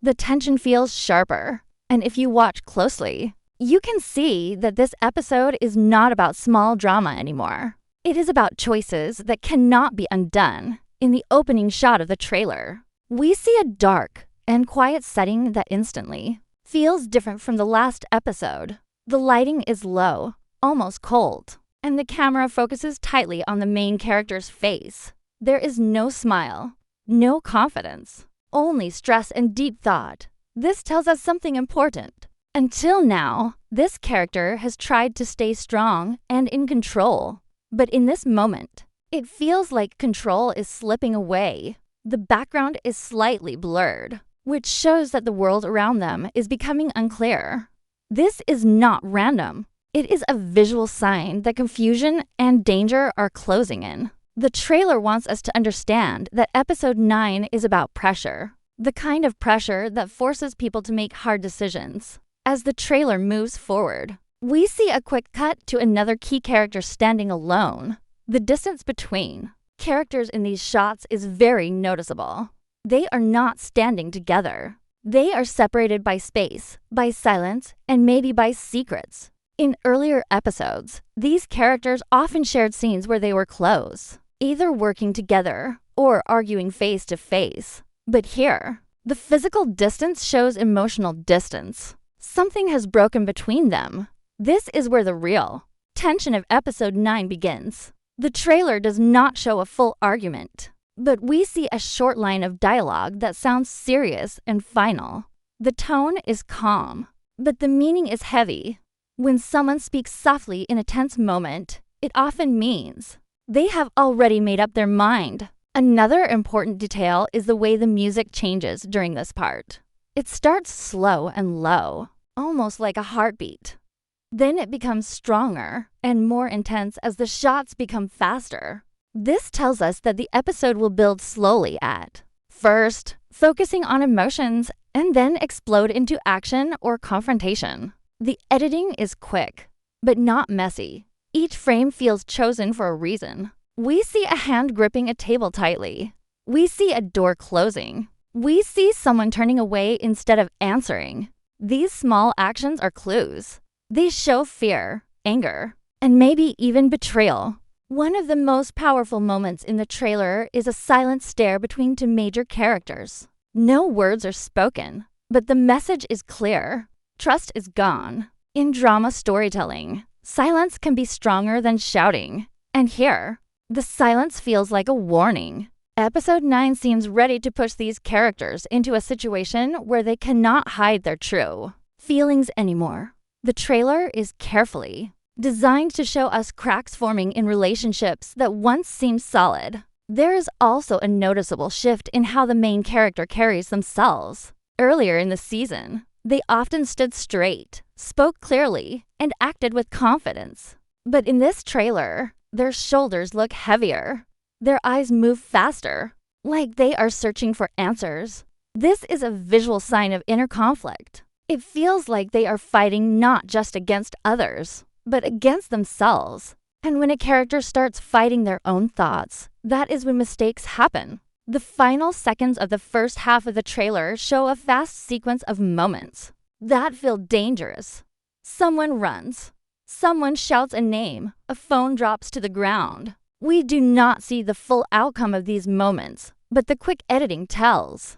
The tension feels sharper, and if you watch closely, you can see that this episode is not about small drama anymore. It is about choices that cannot be undone. In the opening shot of the trailer, we see a dark and quiet setting that instantly feels different from the last episode. The lighting is low, almost cold, and the camera focuses tightly on the main character's face. There is no smile, no confidence, only stress and deep thought. This tells us something important. Until now, this character has tried to stay strong and in control. But in this moment, it feels like control is slipping away. The background is slightly blurred, which shows that the world around them is becoming unclear. This is not random. It is a visual sign that confusion and danger are closing in. The trailer wants us to understand that episode 9 is about pressure, the kind of pressure that forces people to make hard decisions. As the trailer moves forward, we see a quick cut to another key character standing alone. The distance between characters in these shots is very noticeable. They are not standing together. They are separated by space, by silence, and maybe by secrets. In earlier episodes, these characters often shared scenes where they were close, either working together or arguing face to face. But here, the physical distance shows emotional distance. Something has broken between them. This is where the real tension of episode 9 begins. The trailer does not show a full argument, but we see a short line of dialogue that sounds serious and final. The tone is calm, but the meaning is heavy. When someone speaks softly in a tense moment, it often means they have already made up their mind. Another important detail is the way the music changes during this part. It starts slow and low, almost like a heartbeat. Then it becomes stronger and more intense as the shots become faster. This tells us that the episode will build slowly at first, focusing on emotions, and then explode into action or confrontation. The editing is quick, but not messy. Each frame feels chosen for a reason. We see a hand gripping a table tightly. We see a door closing. We see someone turning away instead of answering. These small actions are clues. They show fear, anger, and maybe even betrayal. One of the most powerful moments in the trailer is a silent stare between two major characters. No words are spoken, but the message is clear. Trust is gone. In drama storytelling, silence can be stronger than shouting. And here, the silence feels like a warning. Episode 9 seems ready to push these characters into a situation where they cannot hide their true feelings anymore. The trailer is carefully designed to show us cracks forming in relationships that once seemed solid. There is also a noticeable shift in how the main character carries themselves. Earlier in the season, they often stood straight, spoke clearly, and acted with confidence. But in this trailer, their shoulders look heavier. Their eyes move faster, like they are searching for answers. This is a visual sign of inner conflict. It feels like they are fighting not just against others, but against themselves. And when a character starts fighting their own thoughts, that is when mistakes happen. The final seconds of the first half of the trailer show a fast sequence of moments that feel dangerous. Someone runs. Someone shouts a name. A phone drops to the ground. We do not see the full outcome of these moments, but the quick editing tells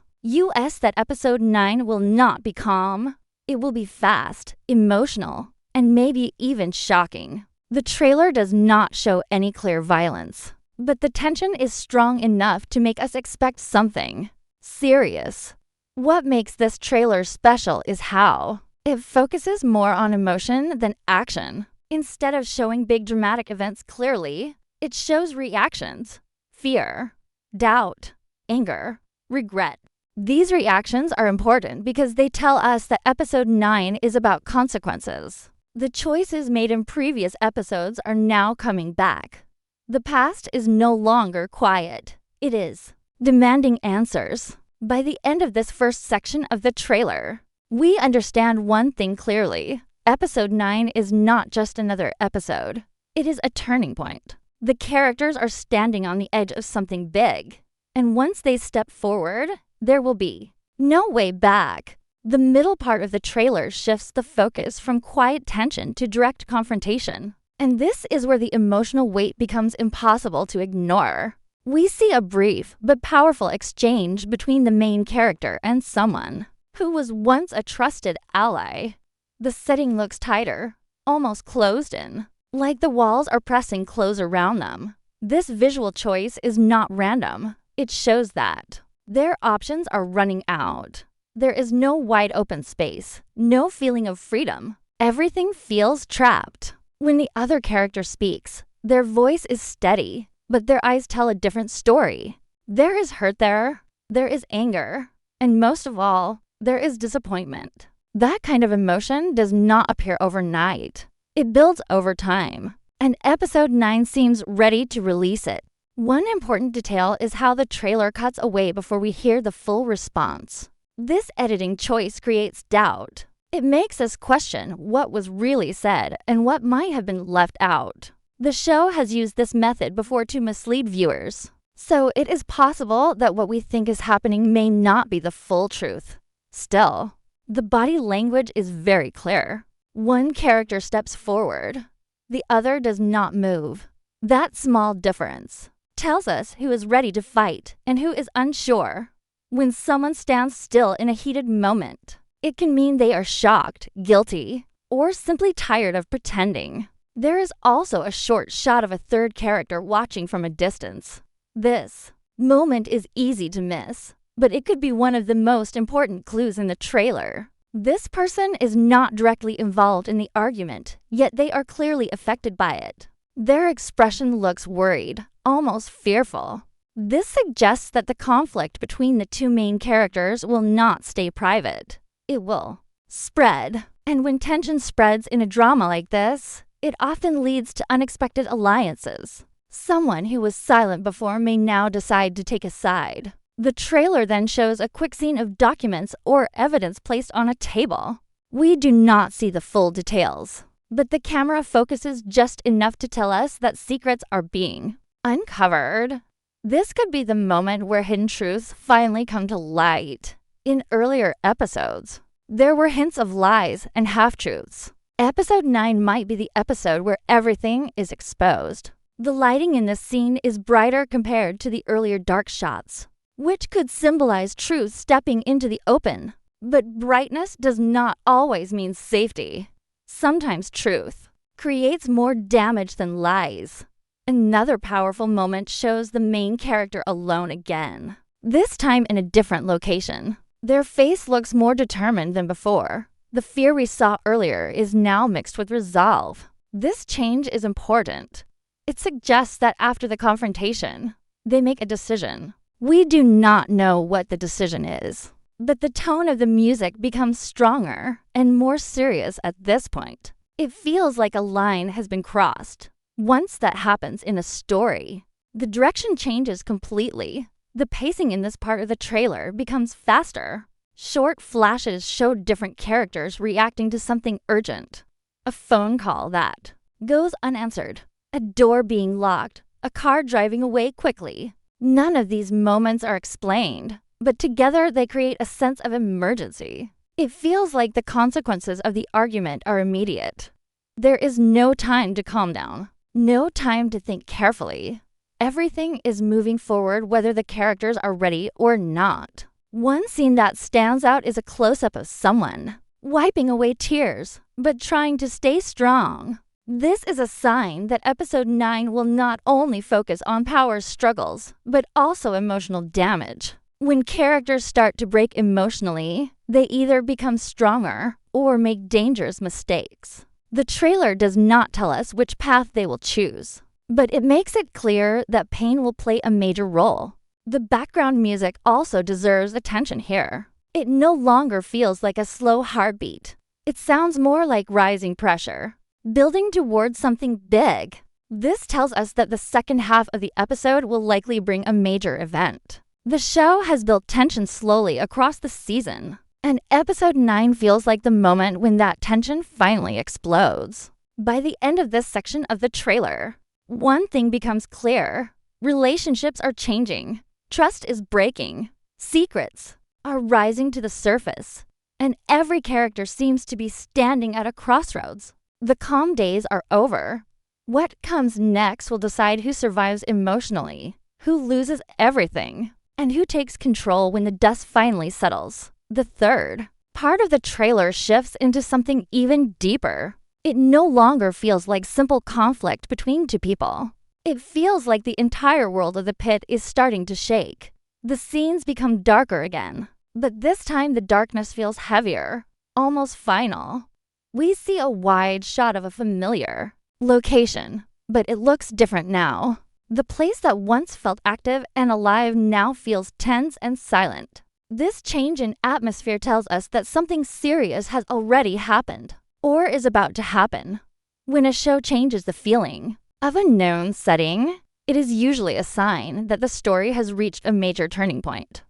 us that episode 9 will not be calm. It will be fast, emotional, and maybe even shocking. The trailer does not show any clear violence, but the tension is strong enough to make us expect something serious. What makes this trailer special is how it focuses more on emotion than action. Instead of showing big dramatic events clearly, it shows reactions: fear, doubt, anger, regret. These reactions are important because they tell us that episode 9 is about consequences. The choices made in previous episodes are now coming back. The past is no longer quiet. It is demanding answers. By the end of this first section of the trailer, we understand one thing clearly. Episode 9 is not just another episode. It is a turning point. The characters are standing on the edge of something big. And once they step forward, there will be No way back. The middle part of the trailer shifts the focus from quiet tension to direct confrontation. And this is where the emotional weight becomes impossible to ignore. We see a brief but powerful exchange between the main character and someone who was once a trusted ally. The setting looks tighter, almost closed in, like the walls are pressing close around them. This visual choice is not random. It shows that their options are running out. There is no wide open space, no feeling of freedom. Everything feels trapped. When the other character speaks, their voice is steady, but their eyes tell a different story. There is hurt there is anger, and most of all, there is disappointment. That kind of emotion does not appear overnight. It builds over time, and episode 9 seems ready to release it. One important detail is how the trailer cuts away before we hear the full response. This editing choice creates doubt. It makes us question what was really said and what might have been left out. The show has used this method before to mislead viewers, so it is possible that what we think is happening may not be the full truth. Still, the body language is very clear. One character steps forward, the other does not move. That small difference tells us who is ready to fight and who is unsure. When someone stands still in a heated moment, it can mean they are shocked, guilty, or simply tired of pretending. There is also a short shot of a third character watching from a distance. This moment is easy to miss, but it could be one of the most important clues in the trailer. This person is not directly involved in the argument, yet they are clearly affected by it. Their expression looks worried, almost fearful. This suggests that the conflict between the two main characters will not stay private. It will spread. And when tension spreads in a drama like this, it often leads to unexpected alliances. Someone who was silent before may now decide to take a side. The trailer then shows a quick scene of documents or evidence placed on a table. We do not see the full details, but the camera focuses just enough to tell us that secrets are being uncovered. This could be the moment where hidden truths finally come to light. In earlier episodes, there were hints of lies and half-truths. Episode 9 might be the episode where everything is exposed. The lighting in this scene is brighter compared to the earlier dark shots, which could symbolize truth stepping into the open. But brightness does not always mean safety. Sometimes truth creates more damage than lies. Another powerful moment shows the main character alone again, this time in a different location. Their face looks more determined than before. The fear we saw earlier is now mixed with resolve. This change is important. It suggests that after the confrontation, they make a decision. We do not know what the decision is, but the tone of the music becomes stronger and more serious at this point. It feels like a line has been crossed. Once that happens in a story, the direction changes completely. The pacing in this part of the trailer becomes faster. Short flashes show different characters reacting to something urgent. A phone call that goes unanswered, a door being locked, a car driving away quickly. None of these moments are explained, but together they create a sense of emergency. It feels like the consequences of the argument are immediate. There is no time to calm down. No time to think carefully. Everything is moving forward whether the characters are ready or not. One scene that stands out is a close-up of someone wiping away tears, but trying to stay strong. This is a sign that episode 9 will not only focus on power struggles, but also emotional damage. When characters start to break emotionally, they either become stronger or make dangerous mistakes. The trailer does not tell us which path they will choose, but it makes it clear that pain will play a major role. The background music also deserves attention here. It no longer feels like a slow heartbeat. It sounds more like rising pressure, building towards something big. This tells us that the second half of the episode will likely bring a major event. The show has built tension slowly across the season, and episode 9 feels like the moment when that tension finally explodes. By the end of this section of the trailer, one thing becomes clear. Relationships are changing. Trust is breaking. Secrets are rising to the surface, and every character seems to be standing at a crossroads. The calm days are over. What comes next will decide who survives emotionally, who loses everything, and who takes control when the dust finally settles. The third part of the trailer shifts into something even deeper. It no longer feels like simple conflict between two people. It feels like the entire world of the pit is starting to shake. The scenes become darker again, but this time the darkness feels heavier, almost final. We see a wide shot of a familiar location, but it looks different now. The place that once felt active and alive now feels tense and silent. This change in atmosphere tells us that something serious has already happened, or is about to happen. When a show changes the feeling of a known setting, it is usually a sign that the story has reached a major turning point.